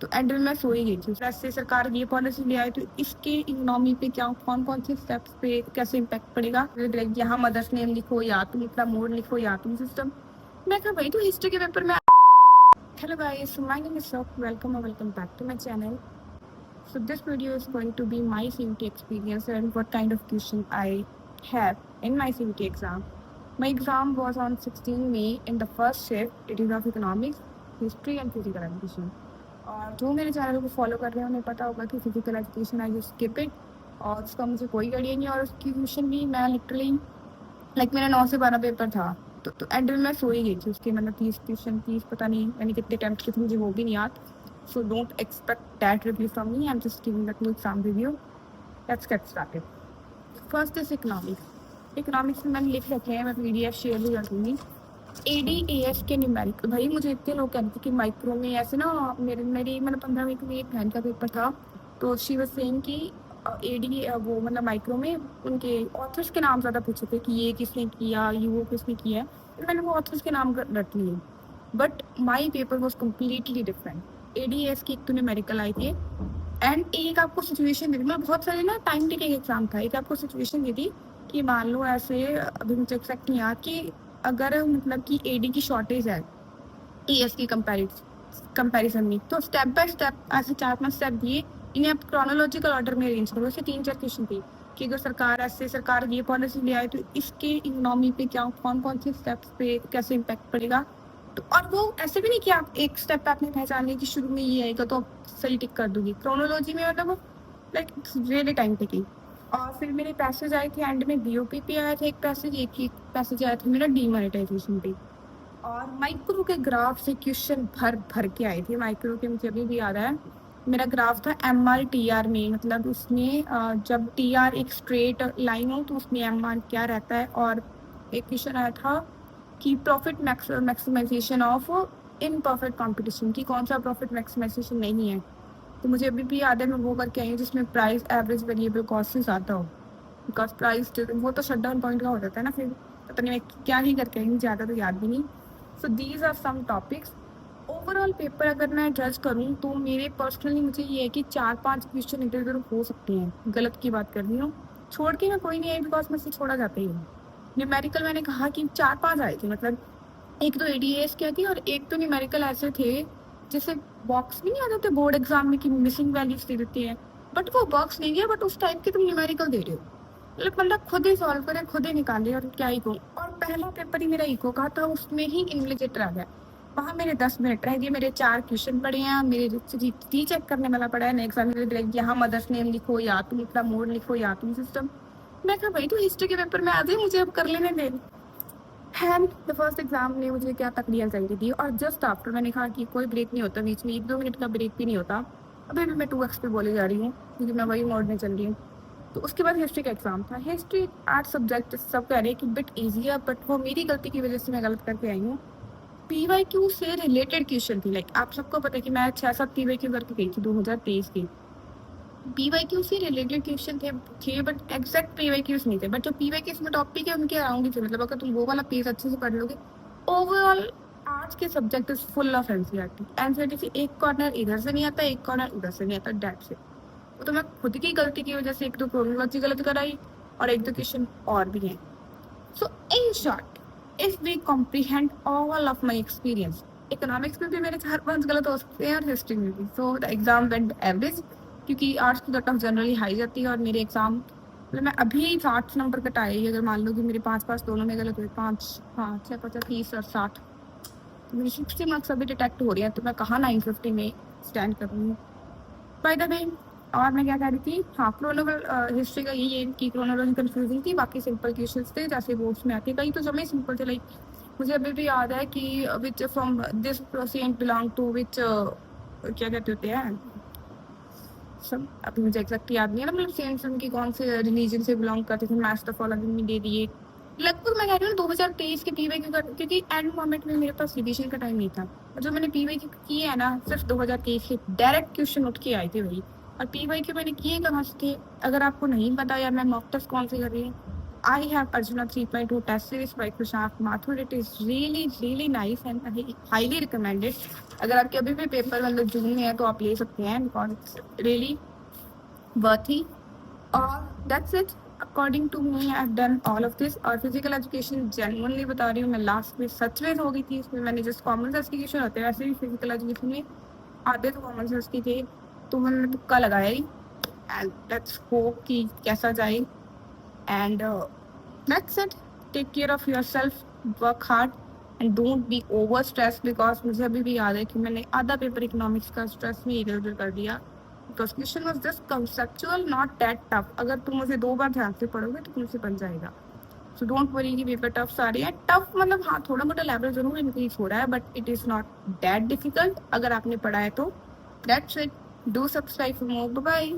तो एंड में मैं सो ही गई थी। ऐसे सरकार ये पॉलिसी ले आई तो इसके इकोनॉमी पे क्या कौन कौन से स्टेप्स पे कैसे इम्पैक्ट पड़ेगा। यहाँ मदर्स नेम लिखो या तुम अपना मोड लिखो या तुम सिस्टम। मैं कहा भाई तो हिस्ट्री के पेपर में। Hello guys, my name is Saurabh, welcome back to my channel. So this video is going to be my CVT experience and what kind of question I have in my CVT exam. My exam was on 16 May in the first shift. It is of economics, history and physical education. और जो मेरे channel को follow कर रहे हैं उन्हें पता होगा कि physical education I just skip it और उसका मुझे कोई आइडिया नहीं. और उसकी क्वेश्चन भी मैं लिटरली मेरा 9 से 12 पेपर था तो एंड में मैं सो ही गई थी उसके. मतलब 30 क्वेश्चन 30 पता नहीं मैंने कितने अटेम्प्ट किए थे मुझे वो भी नहीं याद. So don't expect that review from me. I'm just giving a quick exam review. Let's get started. First is economics. Economics में मैंने लिख रखे हैं, मैं PDF शेयर भी कर दूँगी. ADAS के न्यूमेरिक. भाई मुझे इतने लोग कहते थे कि माइक्रो में ऐसे ना मेरी मतलब 15वीं में एक बहन का पेपर था तो शी वाज सेइंग कि AD वो मतलब माइक्रो में उनके ऑथर्स के नाम ज़्यादा पूछे थे कि ये किसने किया ये वो किसने किया है. तो मैंने वो ऑथर्स के नाम रट लिए. But my paper was completely different. ADS की एक तो न्यूमेरिकल आई थी एंड एक आपको सिचुएशन दी थी. मतलब बहुत सारे ना टाइम टेकिंग एग्जाम था. एक आपको सिचुएशन दी थी कि मान लो ऐसे अभी मुझे एक्सैक्ट नहीं याद कि अगर मतलब कि AD की शॉर्टेज है TS की कंपैरिजन में तो स्टेप बाय स्टेप ऐसे 4-5 स्टेप दिए. इन्हें आप क्रोनोलॉजिकल ऑर्डर में अरेंज करो. ऐसे 3-4 क्वेश्चन थी कि अगर सरकार ये पॉलिसी ले आए तो इसके इकोनॉमी पे क्या कौन कौन से स्टेप्स पे कैसे इम्पैक्ट पड़ेगा. तो और वो ऐसे भी नहीं कि आप एक स्टेप पे आपने पहचान लिया कि शुरू में ये आएगा तो सही टिक कर दूंगी. क्रोनोलॉजी में मतलब लाइक रियली टाइम टेकिंग. और फिर मेरे पैसेज आए थे एंड में BOP पे आया था एक पैसेज आया था मेरा डीमोनेटाइजेशन पे. और माइक्रो के ग्राफ से क्वेश्चन भर के आए थे. माइक्रो के मुझे अभी भी याद है मेरा ग्राफ था MR TR में. मतलब उसमें जब TR एक स्ट्रेट लाइन हो तो उसमें MR क्या रहता है. और एक क्वेश्चन आया था कि profit maximisation of in perfect competition की कौन सा प्रॉफिट मैक्सिमाइजेशन नहीं है. तो मुझे अभी भी याद है मैं वो करके आई हूँ जिसमें प्राइस एवरेज वेरिएबल कॉस्ट से ज़्यादा हो. बिकॉज प्राइस वो तो शट डाउन पॉइंट का हो जाता है ना. फिर पता नहीं मैं क्या ही करके आई हूँ, ज़्यादा तो याद भी नहीं. So these are some topics. Overall paper अगर मैं जज करूँ तो मेरे पर्सनली मुझे ये है कि 4-5 क्वेश्चन इधर उधर हो सकते हैं. गलत की बात कर रही हूँ. छोड़ के मैं कोई नहीं आई बिकॉज मैं से छोड़ा जाता ही हूँ. न्यूमेरिकल मैंने कहा कि 4-5 आए थे. मतलब एक तो ADAS क्या थी और एक तो न्यूमेरिकल ऐसे थे जैसे बॉक्स भी नहीं आ जाते बोर्ड एग्जाम में कि मिसिंग वैल्यूज दे देते हैं. बट वो बॉक्स नहीं है बट उस टाइप के तुम न्यूमेरिकल दे रहे हो. मतलब खुद ही सॉल्व करे खुद ही निकाले और क्या ही कहूँ. और पहला पेपर ही मेरा इको का था उसमें ही इम्प्लीकेट रह गया. वहाँ मेरे 10 मिनट रह गए. मेरे 4 क्वेश्चन पड़े हैं. मेरे चेक करने वाला पड़ा है नेक्स्ट एग्जाम. यहाँ मदर्स नेम लिखो या तुम अपना मोड लिखो या तुम सिस्टम. मैं कहा भाई तो हिस्ट्री के पेपर में आ जाए मुझे अब कर लेने दे. एंड द फर्स्ट एग्जाम ने मुझे क्या तकड़ी एंजाइटी दी. और जस्ट आफ्टर मैंने कहा कि कोई ब्रेक नहीं होता बीच में, 1-2 मिनट का ब्रेक भी नहीं होता. अभी भी मैं 2x पे बोले जा रही हूँ क्योंकि मैं वही मोड में चल रही हूँ. तो उसके बाद हिस्ट्री का एग्जाम था. हिस्ट्री आर्ट सब्जेक्ट सब कह रहे हैं कि बिट ईजी है बट वो मेरी गलती की वजह से मैं गलत करके आई हूँ. PYQ से रिलेटेड क्वेश्चन थी. लाइक आप सबको पता है कि मैं 6-7 PYQ करके गई थी 2023 की. PYQ से रिलेटेड क्वेश्चन थे बट एग्जैक्ट PYQs नहीं थे. बट जो PYQs में टॉपिक है उनके अराउंड ही थे. मतलब अगर तुम वो वाला पेज अच्छे से पढ़ लोगे. ओवरऑल आज के subject is full of NCERT से एक कॉर्नर इधर से नहीं आता एक कॉर्नर उधर से नहीं आता. डेट से तो मैं खुद की गलती की वजह से एक तो क्रोनोलॉजी गलत कराई और एक दो क्वेश्चन और भी हैं. So in short if we comprehend all of my experience economics में भी मेरे 4-5 गलत हो सकते हैं और हिस्ट्री में भी. So the exam went average क्योंकि आर्ट्स की कट ऑफ जनरली हाई जाती है. और मेरे एग्जाम मतलब मैं अभी 60 नंबर कट आई. अगर मान लो कि मेरे 5 दोनों में गलत हुए 5 हाँ 6-5 30 और 60 तो मेरे 60 मार्क्स अभी डिटेक्ट हो रहे हैं. तो मैं कहाँ 950 में स्टैंड कर रही हूँ. बाय द वे और मैं क्या कह रही थी. हाँ क्रोनोलॉजिकल हिस्ट्री का ये कि क्रोनोलॉजी कंफ्यूजिंग थी. बाकी सिंपल क्वेश्चंस थे जैसे बोर्ड्स में आते. कई तो जमे सिंपल थे. लाइक मुझे अभी भी याद है कि which from this sent belong to which क्या कहते होते हैं सब अभी मुझे एग्जैक्ट याद नहीं है ना. मतलब सेंट्स उनकी कौन से रिलीजन से बिलोंग करते थे. मैच द फॉलोइंग में दे दिए. लगभग मैं कह रही हूँ 2023 के PYQ का क्योंकि एंड मोमेंट में मेरे पास रिविजन का टाइम नहीं था. और जो मैंने PYQ किए है ना सिर्फ 2023 के डायरेक्ट क्वेश्चन उठ के आए थे वही. और PYQ मैंने किए कहाँ से थे. अगर आपको नहीं पता या मैं मॉक टेस्ट कौन से कर रही हूँ I have Arjuna 3.2 test series by Krishnath Mathur. It is really nice and I highly recommend it. अगर आपके अभी भी पेपर मतलब जून में है तो आप ले सकते हैं because it's really worthy. That's it. According to me, I've done all of this. और फिजिकल एजुकेशन जेन्युइनली बता रही हूँ, मैं लास्ट में सच में हो गई थी इसमें. मैंने जस्ट कॉमन सेंस के क्वेश्चन होते हैं वैसे भी फिजिकल एजुकेशन में आधे तो कॉमन सेंस के थे, तो मैंने तुक्का लगाया ही. एंड लेट्स होप कि कैसा जाए. And that's it. Take care of yourself, work hard and don't be over stressed because मुझे अभी भी याद है कि मैंने आधा पेपर इकोनॉमिक्स का स्ट्रेस में इधर उधर कर दिया because question was just conceptual, not that tough. अगर तुम मुझे 2 बार ध्यान से पढ़ोगे तो तुमसे बन जाएगा. So don't worry कि पेपर टफ सारे हैं. टफ मतलब हाँ थोड़ा मोटा लेवल जरूर इंक्रीज हो रहा है but it is not that difficult अगर आपने पढ़ा है तो. That's it. Do subscribe for more. Bye bye.